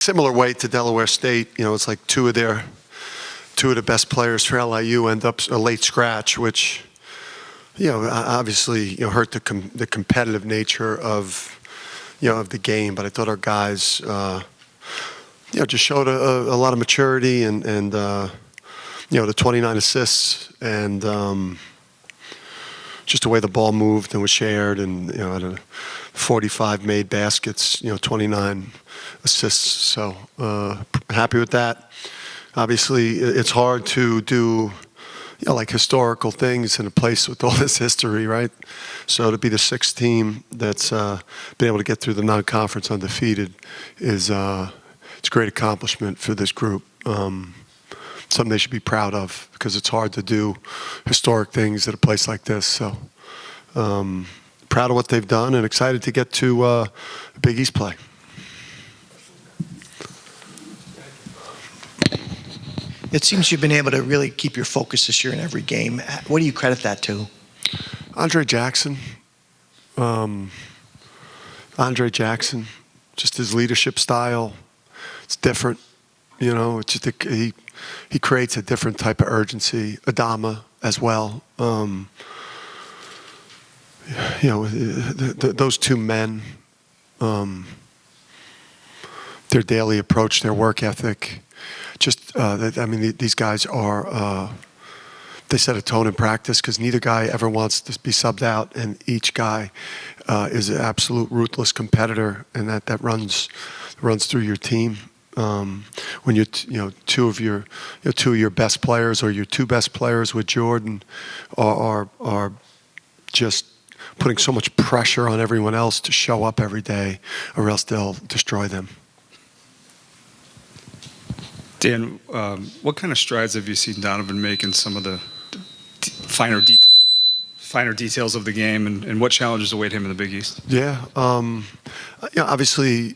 similar way to Delaware State. It's like two of the best players for LIU end up a late scratch, which obviously hurt the competitive nature of the game. But I thought our guys just showed a lot of maturity and the 29 assists and just the way the ball moved and was shared, and out of 45 made baskets, 29 assists. So happy with that. Obviously, it's hard to do like historical things in a place with all this history, right? So to be the sixth team that's been able to get through the non-conference undefeated is it's a great accomplishment for this group. Something they should be proud of, because it's hard to do historic things at a place like this. So proud of what they've done and excited to get to Big East play. It seems you've been able to really keep your focus this year in every game. What do you credit that to? Andre Jackson. Andre Jackson, just his leadership style. It's different. It's just he creates a different type of urgency. Adama as well. Those two men, their daily approach, their work ethic, these guys are, they set a tone in practice, because neither guy ever wants to be subbed out, and each guy is an absolute ruthless competitor, and that runs through your team. When you're two of your best players, or your two best players with Jordan are just putting so much pressure on everyone else to show up every day, or else they'll destroy them. Dan, what kind of strides have you seen Donovan make in some of the finer details of the game, and what challenges await him in the Big East? Yeah, obviously,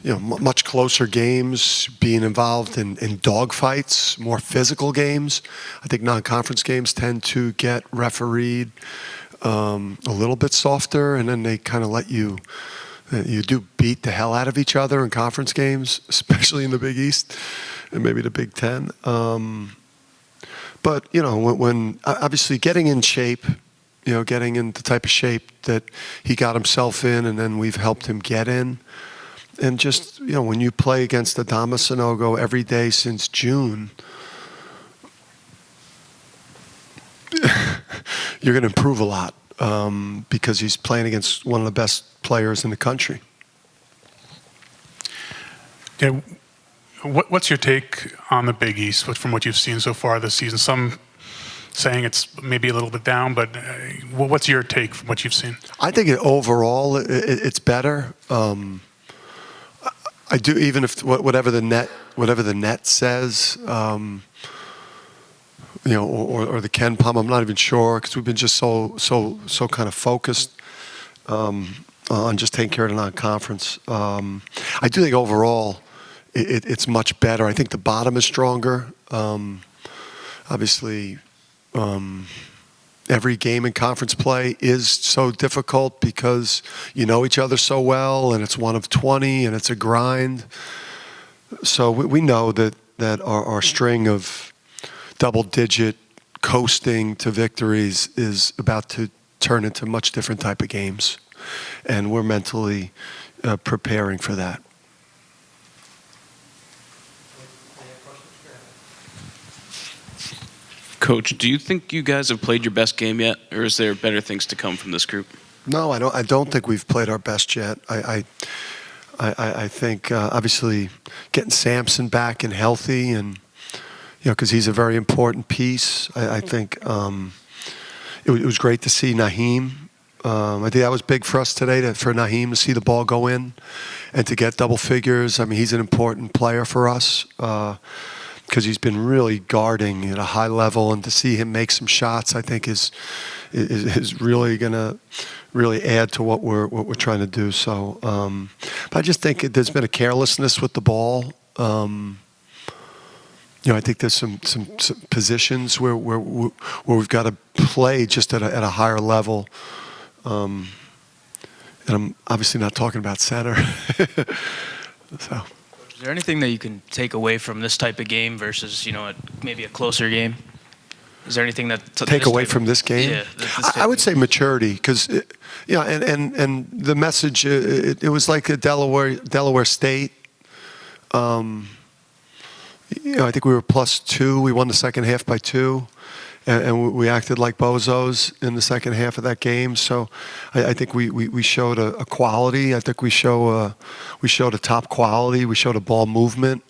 much closer games, being involved in dogfights, more physical games. I think non-conference games tend to get refereed a little bit softer, and then they kind of let you do beat the hell out of each other in conference games, especially in the Big East and maybe the Big Ten. But when obviously getting in shape, getting in the type of shape that he got himself in, and then we've helped him get in. And just, when you play against Adama Sanogo every day since June, you're going to improve a lot, because he's playing against one of the best players in the country. Yeah, what's your take on the Big East from what you've seen so far this season? Some saying it's maybe a little bit down, but what's your take from what you've seen? I think overall it's better. I do, even if whatever the net says, or the Ken Palm, I'm not even sure, because we've been just so kind of focused on just taking care of the non-conference. I do think overall it's much better. I think the bottom is stronger. Obviously, every game in conference play is so difficult, because you know each other so well, and it's one of 20, and it's a grind. So we know that our string of double-digit coasting to victories is about to turn into much different type of games, and we're mentally preparing for that. Coach, do you think you guys have played your best game yet, or is there better things to come from this group? No, I don't think we've played our best yet. I think obviously getting Sampson back and healthy, and because he's a very important piece. I think it was great to see Naheem. I think that was big for us today, for Naheem to see the ball go in and to get double figures. I mean, he's an important player for us, because he's been really guarding at a high level, and to see him make some shots, I think is really going to really add to what we're trying to do. So, but I just think there's been a carelessness with the ball. I think there's some positions where we've got to play just at a higher level. And I'm obviously not talking about center. So. Is there anything that you can take away from this type of game versus, maybe a closer game? Is there anything that Take away from this game? Yeah, I would say maturity, because and the message it was like a Delaware State. I think we were +2. We won the second half by 2. And we acted like bozos in the second half of that game. So I think we showed a quality. I think we showed a top quality. We showed a ball movement.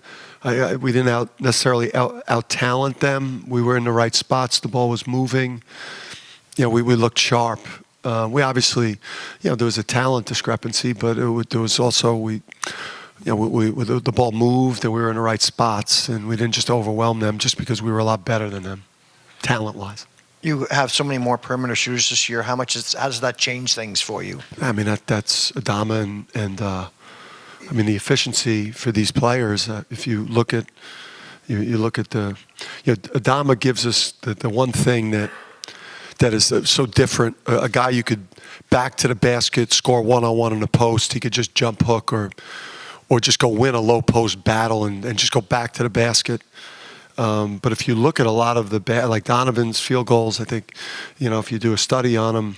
We didn't necessarily out talent them. We were in the right spots. The ball was moving. We looked sharp. We obviously, there was a talent discrepancy, but there was also the ball moved and we were in the right spots, and we didn't just overwhelm them just because we were a lot better than them, talent-wise. You have so many more perimeter shooters this year. How does that change things for you? I mean, that's Adama and the efficiency for these players. If you look at the, Adama gives us the one thing that is so different. A guy you could back to the basket, score one-on-one in the post. He could just jump hook or just go win a low post battle and just go back to the basket. But if you look at a lot of like Donovan's field goals, I think, if you do a study on him,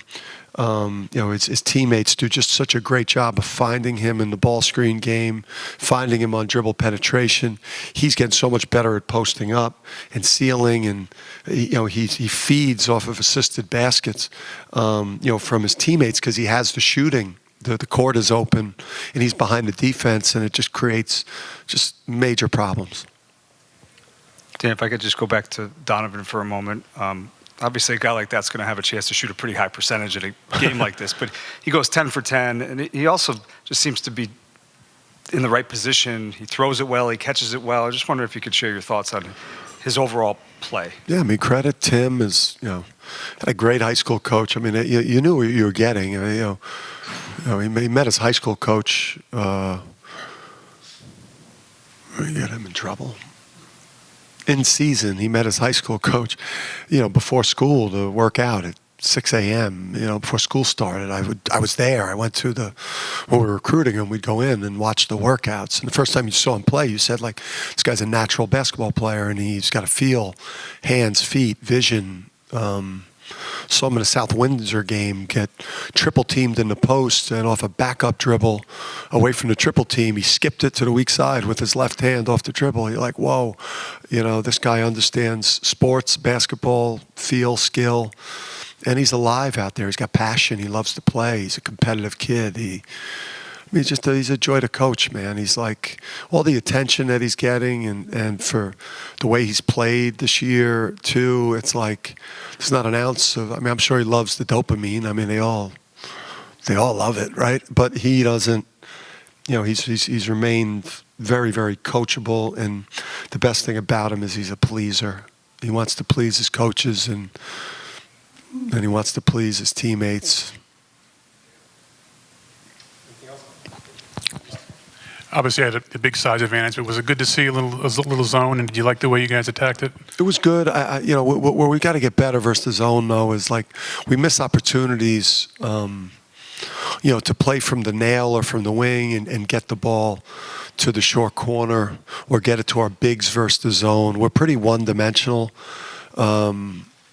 his teammates do just such a great job of finding him in the ball screen game, finding him on dribble penetration. He's getting so much better at posting up and sealing, and he feeds off of assisted baskets, from his teammates because he has the shooting. The court is open, and he's behind the defense, and it just creates just major problems. Dan, if I could just go back to Donovan for a moment. Obviously, a guy like that's going to have a chance to shoot a pretty high percentage in a game like this, but he goes 10 for 10, and he also just seems to be in the right position. He throws it well, he catches it well. I just wonder if you could share your thoughts on his overall play. Yeah, I mean, credit Tim is, had a great high school coach. I mean, you knew what you were getting. He met his high school coach. He got him in trouble. In season, he met his high school coach, before school to work out at 6 a.m., before school started. I was there. I went to when we were recruiting him, we'd go in and watch the workouts. And the first time you saw him play, you said, like, this guy's a natural basketball player, and he's got a feel, hands, feet, vision. Saw him in a South Windsor game get triple teamed in the post, and off a backup dribble away from the triple team, he skipped it to the weak side with his left hand off the dribble. You're like, whoa, this guy understands sports, basketball, feel, skill, and he's alive out there. He's got passion. He loves to play. He's a competitive kid. He's a joy to coach, man. He's like all the attention that he's getting, and for the way he's played this year too. It's like there's not an ounce of. I mean, I'm sure he loves the dopamine. I mean, they all love it, right? But he doesn't. He's remained very, very coachable, and the best thing about him is he's a pleaser. He wants to please his coaches, and he wants to please his teammates. Obviously, I had a big size advantage, but was it good to see a little zone? And did you like the way you guys attacked it? It was good. Where we got to get better versus the zone, though, is like we miss opportunities, to play from the nail or from the wing and get the ball to the short corner or get it to our bigs versus the zone. We're pretty one-dimensional.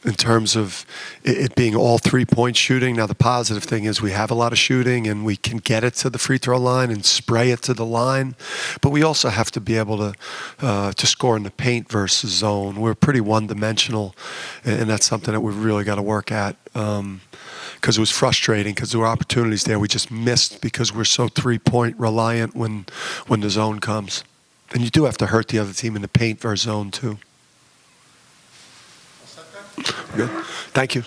In terms of it being all three-point shooting. Now, the positive thing is we have a lot of shooting and we can get it to the free throw line and spray it to the line. But we also have to be able to score in the paint versus zone. We're pretty one-dimensional, and that's something that we've really got to work at because it was frustrating because there were opportunities there we just missed because we're so three-point reliant when the zone comes. And you do have to hurt the other team in the paint versus zone, too. Good. Thank you.